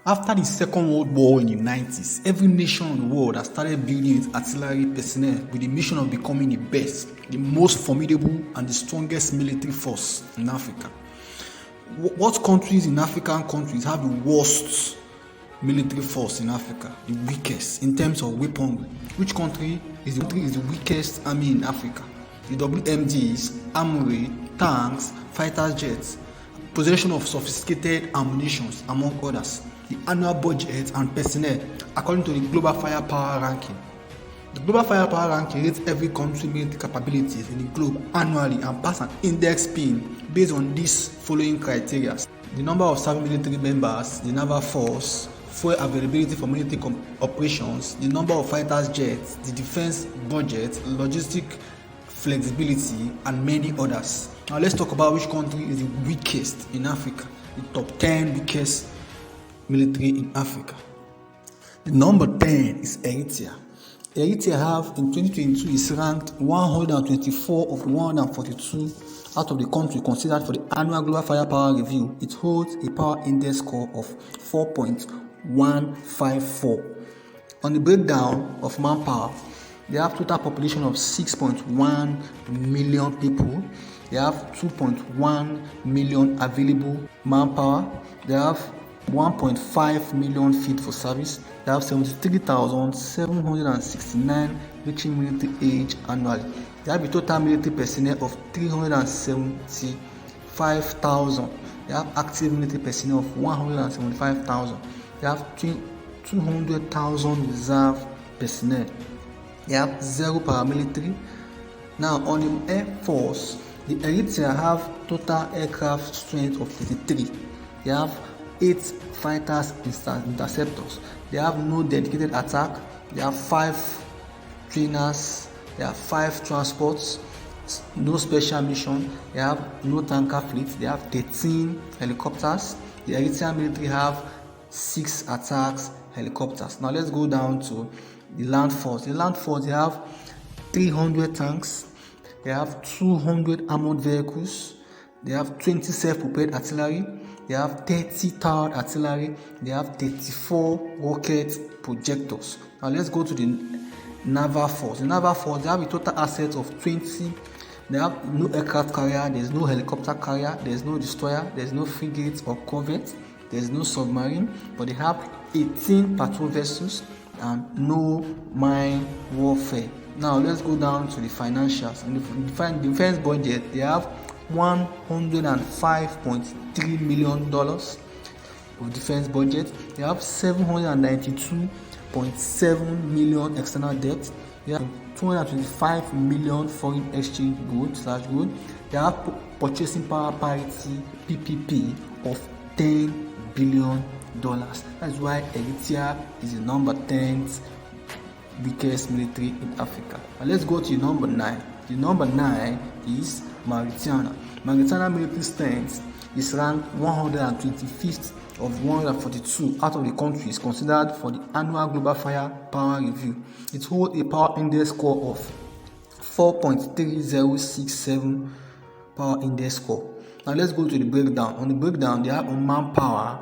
After the Second World War in the 90s, every nation in the world has started building its artillery personnel with the mission of becoming the best, the most formidable, and the strongest military force in Africa. What countries in African countries have the worst military force in Africa? The weakest in terms of weaponry. Which country is the weakest army in Africa? The WMDs, armory, tanks, fighter jets, possession of sophisticated ammunitions, among others. The annual budget and personnel according to the Global Firepower Ranking. The Global Firepower Ranking rates every country's military capabilities in the globe annually and pass an index pin based on these following criteria: the number of serving military members, the naval force, fuel availability for military operations, the number of fighters jets, the defense budget, logistic flexibility, and many others. Now let's talk about which country is the weakest in Africa, the top 10 weakest military in Africa. The number 10 is Eritrea. Eritrea in 2022 is ranked 124 of 142 out of the country considered for the annual Global Firepower Review. It holds a power index score of 4.154. On the breakdown of manpower, they have total population of 6.1 million people. They have 2.1 million available manpower. They have 1.5 million fit for service. They have 73,769 reaching military age annually. They have a total military personnel of 375,000. They have active military personnel of 175,000. They have 200,000 reserve personnel. They have 0 paramilitary. Now on the Air Force, the Eritrea have total aircraft strength of 33. They have 8 fighters interceptors. They have no dedicated attack. They have 5 trainers. They have 5 transports, no special mission. They have no tanker fleet. They have 13 helicopters. The Eritrean military have 6 attacks helicopters. Now let's go down to the land force. The land force, they have 300 tanks. They have 200 armored vehicles. They have 20 self-propelled artillery. They have 30 towered artillery. They have 34 rocket projectors. Now let's go to the naval force. The naval force, they have a total asset of 20. They have no aircraft carrier. There's no helicopter carrier. There's no destroyer. There's no frigate or corvette. There's no submarine. But they have 18 patrol vessels and no mine warfare. Now let's go down to the financials. In the defense budget, they have $105.3 million of defense budget. They have $792.7 million external debt. They have 225 million foreign exchange goods. They have purchasing power parity (PPP) of $10 billion. That's why Eritrea is the number 10th weakest military in Africa. Now let's go to number 9. The number 9 is Mauritania. Mauritania military strength is ranked 125th of 142 out of the countries considered for the annual Global Firepower Review. It holds a power index score of 4.3067 power index score. Now let's go to the breakdown. On the breakdown, they have on manpower,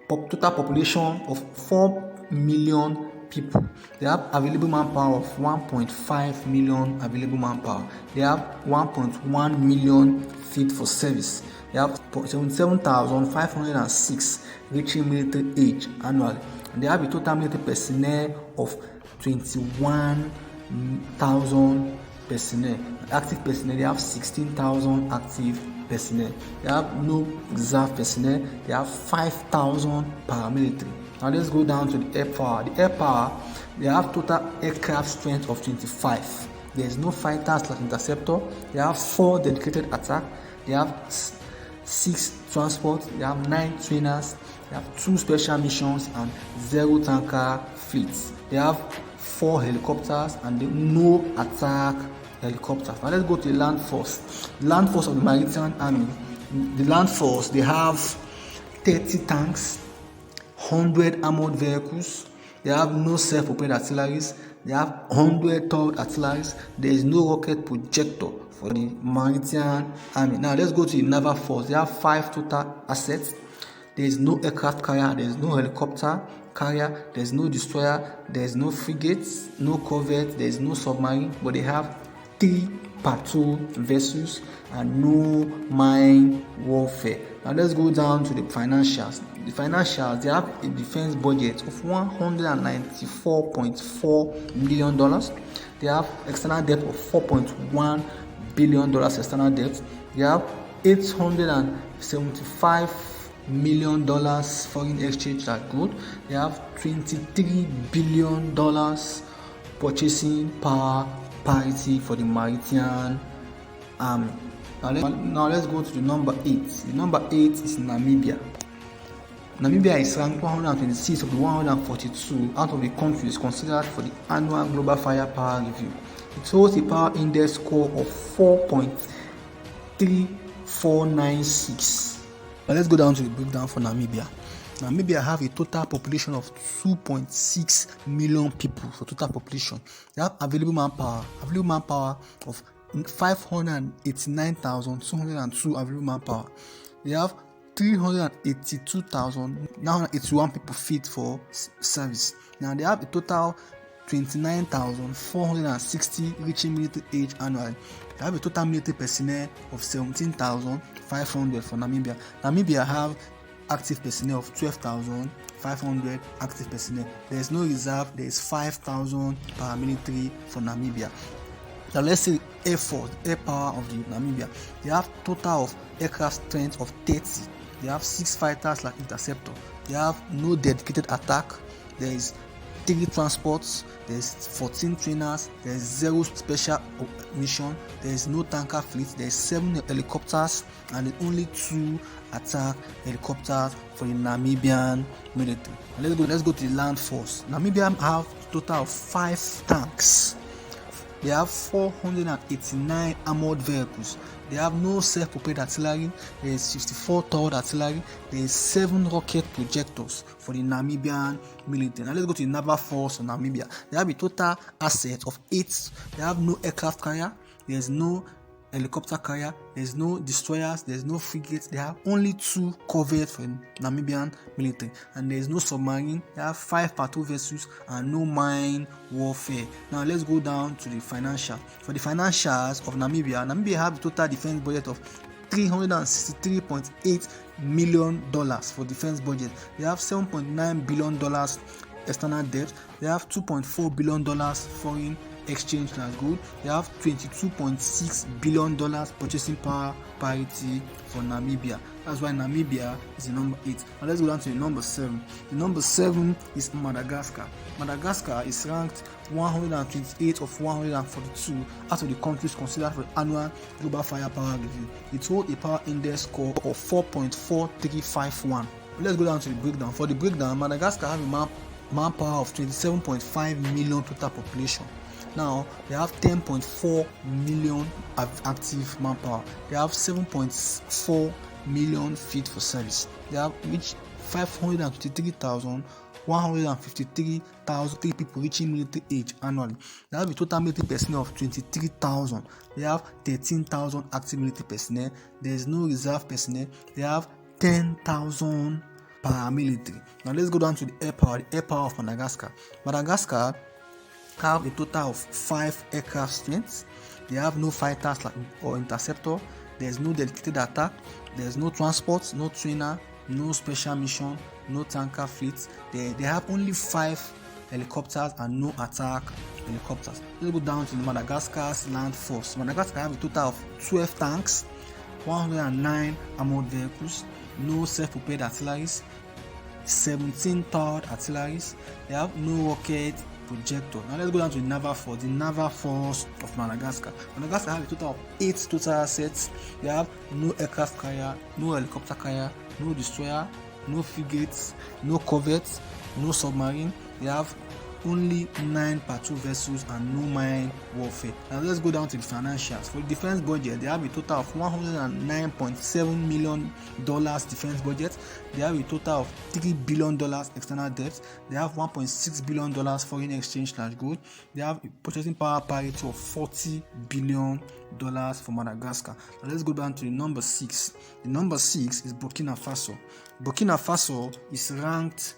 total population of 4 million people. They have available manpower of 1.5 million available manpower. They have 1.1 million fit for service. They have 77,506 reaching military age annually. And they have a total military personnel of 21,000 personnel. Active personnel, they have 16,000 active personnel. They have no reserve personnel. They have 5,000 paramilitary. Now let's go down to the Airpower. The Airpower, they have total aircraft strength of 25. There is no fighter/interceptor. They have 4 dedicated attack. They have 6 transports. They have 9 trainers. They have 2 special missions and 0 tanker fleets. They have 4 helicopters and no attack helicopters. Now let's go to the land force. The land force of the Maritime Army. The land force, they have 30 tanks, 100 armored vehicles. They have no self-propelled artilleries. They have 100 towed artilleries. There is no rocket projector for the Maritime Army. Now let's go to the naval force. They have 5 total assets. There is no aircraft carrier, there is no helicopter carrier, there is no destroyer, there is no frigate, no corvette, there is no submarine, but they have 3 patrol vessels and no mine warfare. Now let's go down to the financials. The financials, they have a defense budget of $194.4 million. They have external debt of $4.1 billion external debt. They have $875 million foreign exchange that good. They have $23 billion purchasing power parity for the maritime army. Now let's go to the number 8. The number 8 is Namibia. Namibia is ranked 126 of the 142 out of the countries considered for the annual Global Firepower Review. It holds a power index score of 4.3496. Now let's go down to the breakdown for Namibia. Namibia have a total population of 2.6 million people for total population. They have available manpower of 589,202 available manpower. They have 382,981 people fit for service. Now they have a total 29,460 reaching military age annually. They have a total military personnel of 17,500 for Namibia. Namibia have active personnel of 12,500 active personnel. There is no reserve. There is 5,000 paramilitary for Namibia. Now let's say Air Force, air power of the Namibia. They have total of aircraft strength of 30. They have 6 fighters like interceptor. They have no dedicated attack. There is 3 transports. There is 14 trainers. There is 0 special mission. There is no tanker fleet. There is 7 helicopters and only 2 attack helicopters for the Namibian military. And let's go to the land force. Namibia have a total of 5 tanks. They have 489 armored vehicles. They have no self-propelled artillery. There is 54 towed artillery. There is 7 rocket projectors for the Namibian military. Now let's go to the naval force of Namibia. They have a total asset of 8. They have no aircraft carrier. There is no helicopter carrier. There is no destroyers. There is no frigates. They have only 2 corvettes for the Namibian military, and there is no submarine. They have 5 patrol vessels and no mine warfare. Now let's go down to the financial. For the financials of Namibia have a total defense budget of $363.8 million for defense budget. They have $7.9 billion external debt. They have $2.4 billion foreign exchange that's good. They have $22.6 billion purchasing power parity for Namibia. That's why Namibia is the number 8. Now let's go down to the number 7. The number 7 is Madagascar. Madagascar is ranked 128 of 142 out of the countries considered for the annual Global Firepower Review. It holds a power index score of 4.4351. Let's go down to the breakdown. For the breakdown, Madagascar have a manpower of 27.5 million total population. Now they have 10.4 million active manpower. They have 7.4 million fit for service. They have reached 523,153 people reaching military age annually. They have a total military personnel of 23,000. They have 13,000 active military personnel. There is no reserve personnel. They have 10,000 paramilitary. Now let's go down to the air power of Madagascar. Madagascar have a total of 5 aircraft strengths. They have no fighters or interceptor. There is no dedicated attack. There is no transport, no trainer, no special mission, no tanker fleet. They have only 5 helicopters and no attack helicopters. Let's go down to Madagascar's land force. Madagascar have a total of 12 tanks, 109 armored vehicles, no self-propelled artilleries, 17 towed artilleries. They have no rocket projector. Now let's go down to the naval force. The naval force of Madagascar. Madagascar have a total of 8 total assets. They have no aircraft carrier, no helicopter carrier, no destroyer, no frigates, no corvettes, no submarine. They have only 9 patrol vessels, and no mine warfare. Now let's go down to the financials. For the defense budget, they have a total of $109.7 million defense budget. They have a total of $3 billion external debt. They have $1.6 billion foreign exchange /gold. They have a purchasing power parity of $40 billion for Madagascar. Now let's go down to the number 6. The number 6 is Burkina Faso. Burkina Faso is ranked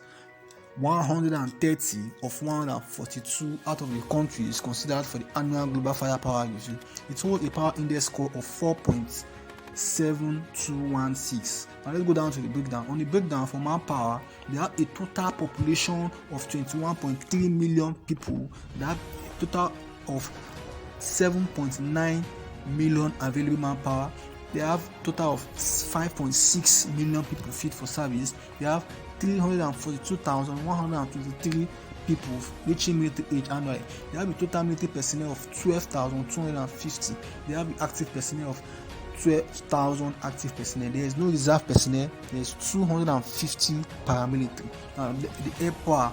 130 of 142 out of the countries considered for the annual Global Firepower Review. It holds a power index score of 4.7216. Now let's go down to the breakdown. On the breakdown for manpower, they have a total population of 21.3 million people. They have a total of 7.9 million available manpower. They have a total of 5.6 million people fit for service. They have 342,123 people reaching military age annually. They have a total military personnel of 12,250. They have active personnel of 12,000 active personnel. There is no reserve personnel. There is 250 paramilitary. Now, the Airpower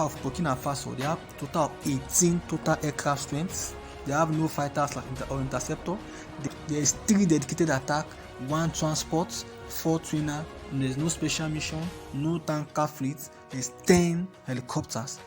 of Burkina Faso, they have a total of 18 total aircraft strengths. They have no fighters or interceptor. There is 3 dedicated attack, 1 transport, 4 trainer. There is no special mission, no tanker fleet. There is 10 helicopters.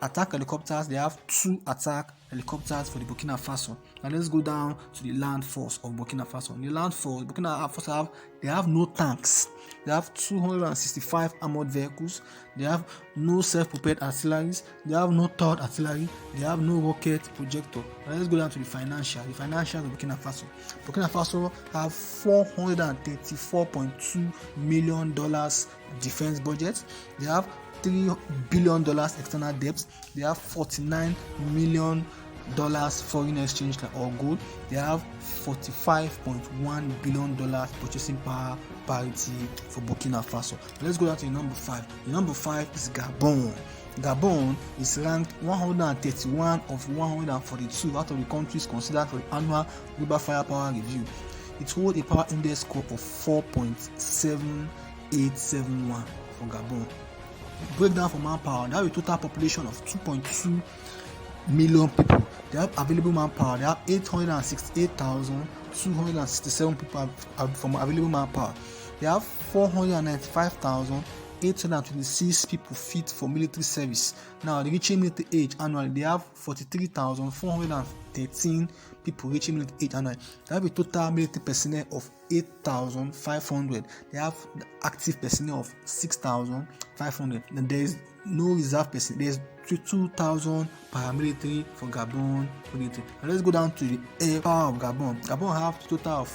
Attack helicopters, they have 2 attack helicopters for the Burkina Faso. Now let's go down to the land force of Burkina Faso. In the land force, Burkina Faso have no tanks. They have 265 armored vehicles. They have no self-propelled artilleries. They have no third artillery. They have no rocket projector. Now let's go down to the financial. The financial of Burkina Faso. Burkina Faso have $434.2 million defense budget. They have $3 billion external debt. They have $49 million foreign exchange or gold. They have $45.1 billion purchasing power parity for Burkina Faso. Let's go down to the number 5. The number 5 is Gabon. Gabon is ranked 131 of 142 out of the countries considered for the annual Global Firepower Review. It holds a power index score of 4.7871 for Gabon. Breakdown for manpower, they have a total population of 2.2 million people. They have available manpower. They have 868,267 people from available manpower. They have 495,826 people fit for military service. Now, the reaching military age annually, they have 43,413 people reaching military age annually. They have a total military personnel of 8,500. They have the active personnel of 6,500. And there is no reserve personnel. There is 2,000 paramilitary for Gabon military. Now let's go down to the Airpower of Gabon. Gabon have a total of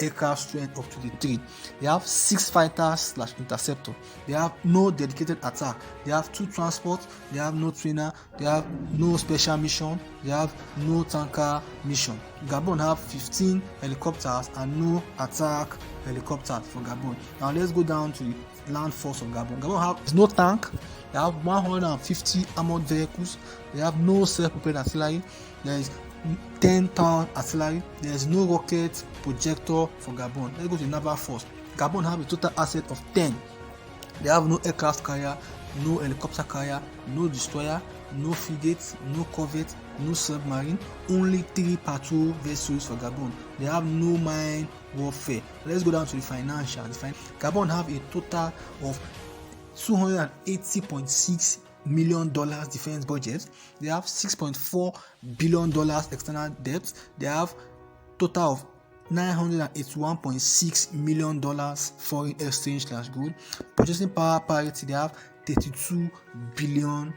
aircraft strength of 23. They have 6 fighters / interceptor. They have no dedicated attack. They have 2 transports. They have no trainer. They have no special mission. They have no tanker mission. Gabon have 15 helicopters and no attack helicopters for Gabon. Now let's go down to the land force of Gabon. Gabon have no tank. They have 150 armored vehicles. They have no self-propelled artillery. There is 10 tower artillery. There is no rocket projector for Gabon. Let's go to the naval force. Gabon have a total asset of 10. They have no aircraft carrier, no helicopter carrier, no destroyer, no frigate, no corvette, no submarine, only 3 patrol vessels for Gabon. They have no mine warfare. Let's go down to the financial. Gabon have a total of $280.6 million defense budget. They have $6.4 billion external debt. They have total of $981.6 million foreign exchange /gold. Purchasing power parity, they have $32 billion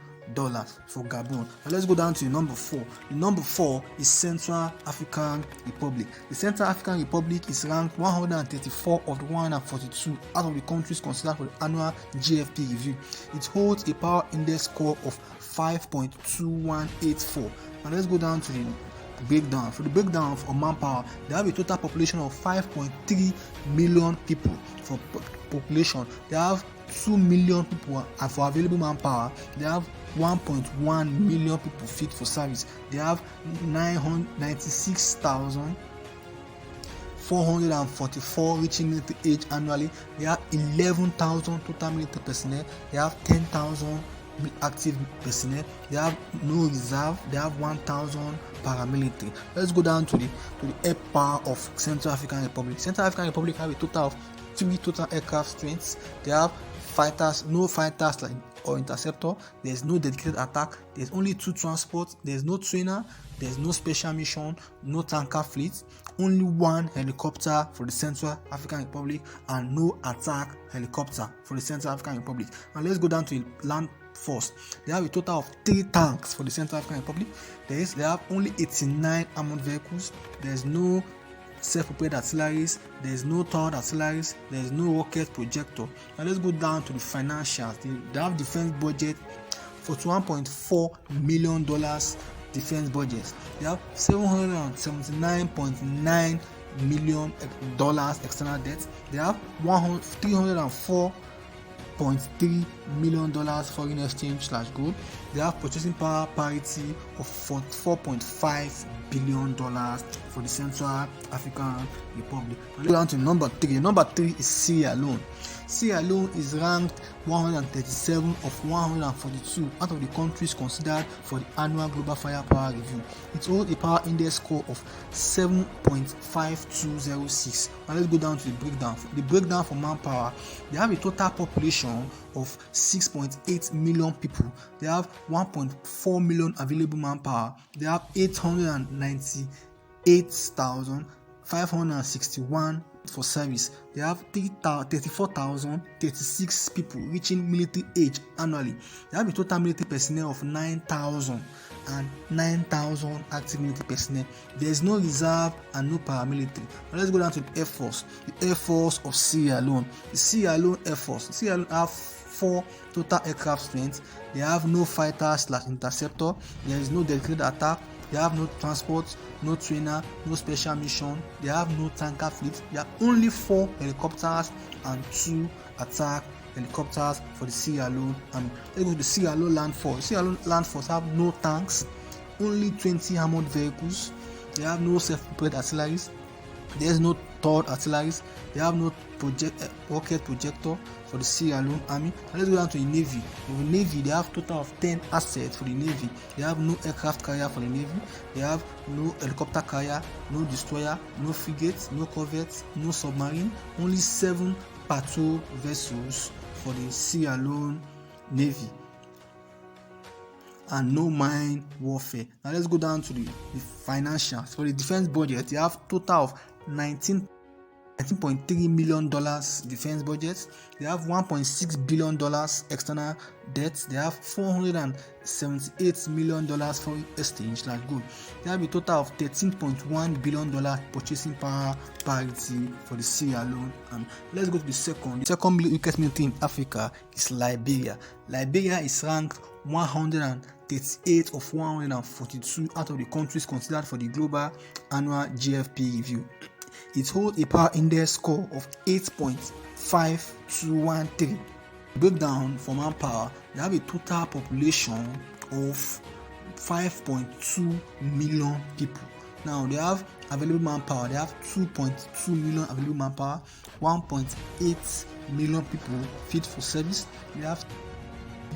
for Gabon. Now let's go down to the number 4. The number 4 is Central African Republic. The Central African Republic is ranked 134 of the 142 out of the countries considered for the annual GFP review. It holds a power index score of 5.2184. Now let's go down to the breakdown. For the breakdown of manpower, they have a total population of 5.3 million people. For population, they have 2 million people and for available manpower. They have 1.1 million people fit for service. They have 996,444 reaching military age annually. They have 11,000 total military personnel. They have 10,000 active personnel. They have no reserve. They have 1,000 paramilitary. Let's go down to the Airpower of Central African Republic. Central African Republic have a total of 3 total aircraft strengths. They have fighters, no fighters like or interceptor. There's no dedicated attack. There's only 2 transports. There's no trainer. There's no special mission. No tanker fleet. Only 1 helicopter for the Central African Republic and no attack helicopter for the Central African Republic. And let's go down to land force. They have a total of 3 tanks for the Central African Republic. They have only 89 armored vehicles. There's no self-propelled artilleries, there's no towed artilleries, there's no rocket projector. Now let's go down to the financials. They have defense budget for $1.4 million defense budget. They have $779.9 million external debt. They have $304.3 million foreign exchange/gold. They have purchasing power parity of $44.5 billion for the Central African Republic. Go down to number 3. Number 3 is Syria alone. Syria alone is ranked 137 of 142 out of the countries considered for the annual Global Firepower Review. It holds a power index score of 7.5206. Now let's go down to the breakdown. The breakdown for manpower. They have a total population of 6.8 million people. They have 1.4 million available manpower. They have 898,561 for service. They have 34,036 people reaching military age annually. They have a total military personnel of 9,000 and 9,000 active military personnel. There is no reserve and no paramilitary. Now let's go down to the Air Force. The Air Force of Syria alone. The Syria alone Air Force. Syria alone have 4 total aircraft strengths. They have no fighter/interceptor. There is no dedicated attack. They have no transport, no trainer, no special mission. They have no tanker fleet. There are only 4 helicopters and 2 attack helicopters for the Sierra Leone Army. Let's go to the Sierra Leone Land Force. Sierra Leone Land Force have no tanks, only 20 armored vehicles. They have no self-propelled artilleries. There is no towed artilleries. They have no rocket projector for the Sierra Leone Army. And let's go down to the Navy. For the Navy, they have total of 10 assets for the Navy. They have no aircraft carrier for the Navy. They have no helicopter carrier, no destroyer, no frigate, no corvette, no submarine. Only 7 patrol vessels for the Sierra Leone Navy. And no mine warfare. Now let's go down to the financials. For the defense budget, they have total of $19.3 million defense budget. They have $1.6 billion external debt. They have $478 million foreign exchange/gold. They have a total of $13.1 billion purchasing power parity for the Sierra Leone. Let's go to the second. The second weakest military in Africa is Liberia. Liberia is ranked 138 of 142 out of the countries considered for the global annual GFP review. It holds a power index score of 8.5213. Breakdown for manpower, they have a total population of 5.2 million people. Now they have available manpower. They have 2.2 million available manpower, 1.8 million people fit for service. They have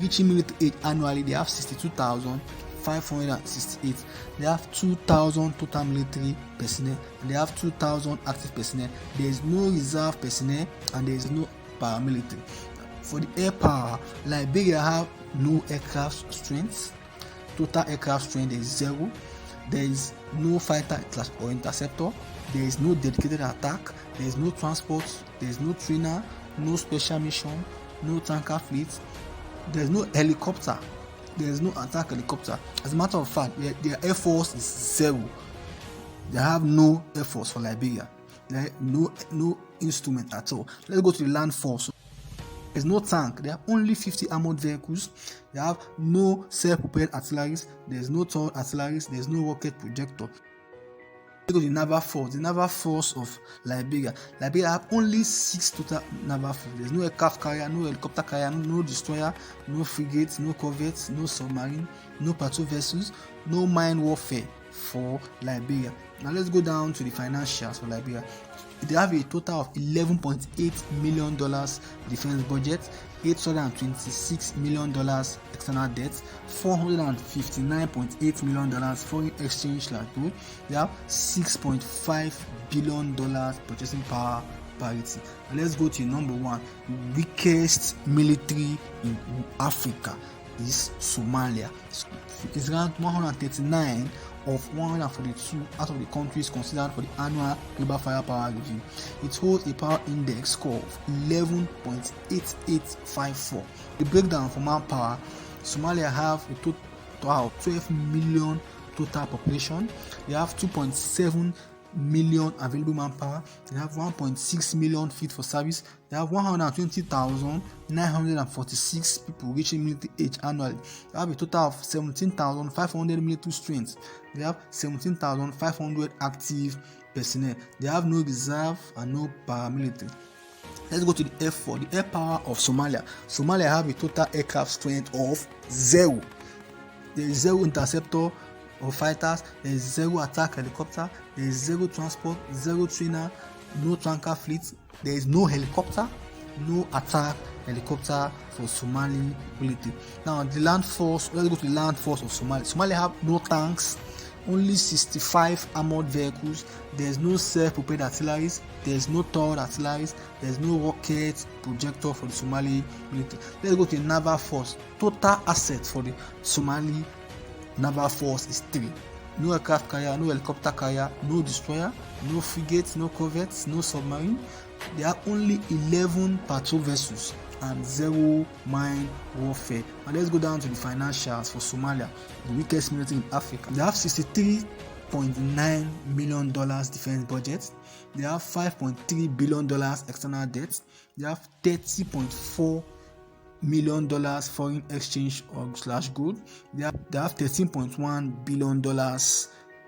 reaching military age annually. They have 62,568. They have 2,000 total military personnel and they have 2,000 active personnel. There is no reserve personnel and there is no paramilitary. For the air power, Liberia have no aircraft strength. Total aircraft strength is 0. There is no fighter or interceptor. There is no dedicated attack. There is no transport. There is no trainer. No special mission. No tanker fleet. There is no helicopter. There is no attack helicopter. As a matter of fact, their air force is 0. They have no air force for Liberia. There are no instrument at all. Let's go to the land force. There's no tank. There are only 50 armored vehicles. They have no self-propelled artilleries. There's no towed artilleries. There's no rocket projector. Let's go to the naval force. The naval force of Liberia. Liberia have only 6 total naval force. There's no aircraft carrier, no helicopter carrier, no destroyer, no frigates, no corvettes, no submarine, no patrol vessels, no mine warfare for Liberia. Now let's go down to the financials for Liberia. They have a total of $11.8 million defense budget. $826 million external debt, $459.8 million foreign exchange /gold. They have $6.5 billion purchasing power parity. And let's go to number one. The weakest military in Africa is Somalia. It's ranked 139 of 142 out of the countries considered for the annual global firepower review. It holds a power index score of 11.8854. The breakdown for manpower: Somalia have a total of 12 million total population. They have 2.7 million available manpower. They have 1.6 million fit for service. They have 120,946 people reaching military age annually. They have a total of 17,500 military strength. They have 17,500 active personnel. They have no reserve and no paramilitary. Let's go to the F4, the air power of Somalia. Somalia have a total aircraft strength of 0. There is 0 interceptor or fighters, there is 0 attack helicopter, there is 0 transport, 0 trainer, no tanker fleet, there is no helicopter, no attack helicopter for Somali military. Now the land force, let's go to the land force of Somalia. Somalia have no tanks, only 65 armored vehicles, there is no self-propelled artilleries, there is no towed artilleries, there is no rocket projector for the Somali military. Let's go to the naval force. Total assets for the Somali naval force is 3. No aircraft carrier, no helicopter carrier, no destroyer, no frigates, no corvettes, no submarine. There are only 11 patrol vessels and 0 mine warfare. And let's go down to the financials for Somalia, the weakest military in Africa. They have $63.9 million defense budget. They have $5.3 billion external debt. They have $30.4 million foreign exchange /gold. They have $13.1 billion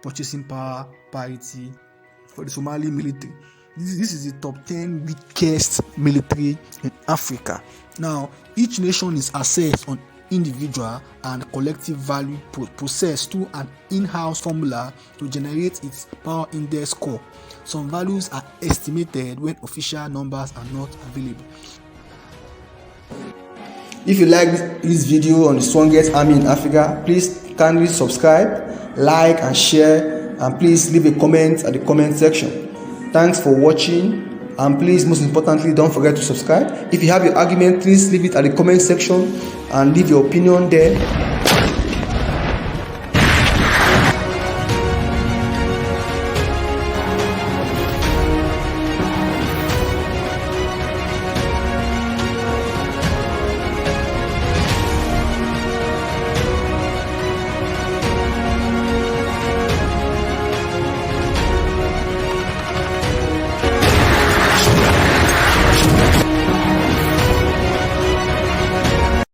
purchasing power parity for the Somali military. This is the top 10 weakest military in Africa. Now, each nation is assessed on individual and collective value processed through an in-house formula to generate its power index score. Some values are estimated when official numbers are not available. If you like this video on the strongest army in Africa, please kindly subscribe, like and share, and please leave a comment at the comment section. Thanks for watching, and please, most importantly, don't forget to subscribe. If you have your argument, please leave it at the comment section and leave your opinion there.